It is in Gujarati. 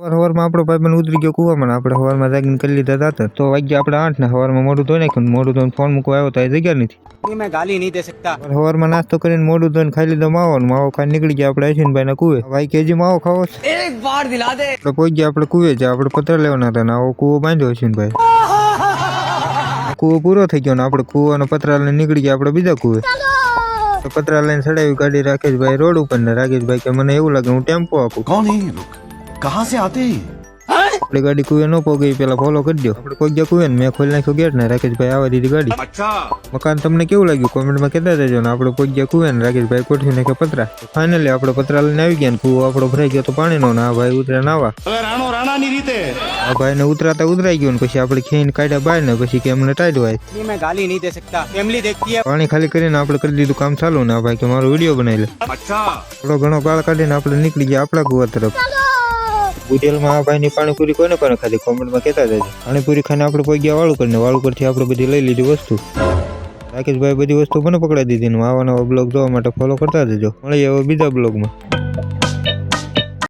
સવારમાં આપણો ભાઈબંધ ઉતરી ગયો કુવામાં. આપણે સવારમાં જાગીને કરી લીધા દાંત. તો વાગ્યા આપણે 8 ને સવારમાં મોઢું ધોઈ નાખ્યું. મોઢું ધોઈને ફોન મૂકવા આવ્યો તો એ જગ્યા નથી. मैं गाली नहीं दे सकता। સવારમાં નાસ્તો કરીને મોઢું ધોઈને ખાઈ લીધો માવો. માવો ખાઈ નીકળી ગયા આપણે અશ્વિનભાઈ ના કુવે. ભાઈ કેજી માવો ખાવો છે? एक बार दिला दे। આપણે પહોંચી ગયા આપણે કુવે છે. આપણે પત્ર લેવાના હતા ને આવો કુવો બાંધ્યો અશ્વિનભાઈ. કુવો પૂરો થઈ ગયો ને આપણે કુવાનો પતરા લઈને નીકળી ગયા આપણે બીજા કુવે. પતરા લઈને ચડાવી ગાડી રાકેશભાઈ રોડ ઉપર ને રાકેશભાઈ કે મને એવું લાગે હું ટેમ્પો આપું. कौन है ये लोग? कहाँ से आते हैं? આપણી ગાડી કુવે ન પહોંચી પેલા ફોલો કરી દો. આપણે કોઈ ગયા કુવે ને મેં ખોલી નાખ્યો ગેટ ને રાકેશભાઈ આવવા દીધી ગાડી. મકાન તમને કેવું લાગ્યું કોમેન્ટમાં કહેતા રહેજો ને. આપણે કોઈ ગયા કુવે ને રાકેશભાઈ કોઠી નાખ્યા પતરા. ફાઇનલી આપણે પતરા લઈને આવી ગયા ને કુવો આપણો ભરાઈ ગયો તો પાણીનો ને આ ભાઈ ઉતર્યા નાવા. આ ભાઈને ઉતરાતા ઉતરાઈ ગયો ને પછી આપણે ખેઈને કાઢ્યા બહાર ને પછી કે અમને ટાઈટ હોય. मैं गाली नहीं दे सकता। फैमिली देखती है। પાણી ખાલી કરીને આપણે કરી દીધું કામ ચાલુ ને આ ભાઈ કે મારો વિડીયો બનાવી લે. થોડો ઘણો ગાળ કાઢીને આપણે નીકળી ગયા આપણા કુવા તરફ. બુટેલમાં આ ભાઈની પાણીપુરી કોને કોને ખાધી કોમેન્ટમાં કહેતા જજો. પાણીપુરી ખાઈને આપણે કોઈ ગયા વાળું કરીને વાળું પરથી આપણે બધી લઈ લીધી વસ્તુ. રાકેશભાઈ બધી વસ્તુ મને પકડાઈ દીધી ને આવા નવા બ્લોગ જોવા માટે ફોલો કરતા જજો. મળીએ હવે બીજા બ્લોગમાં.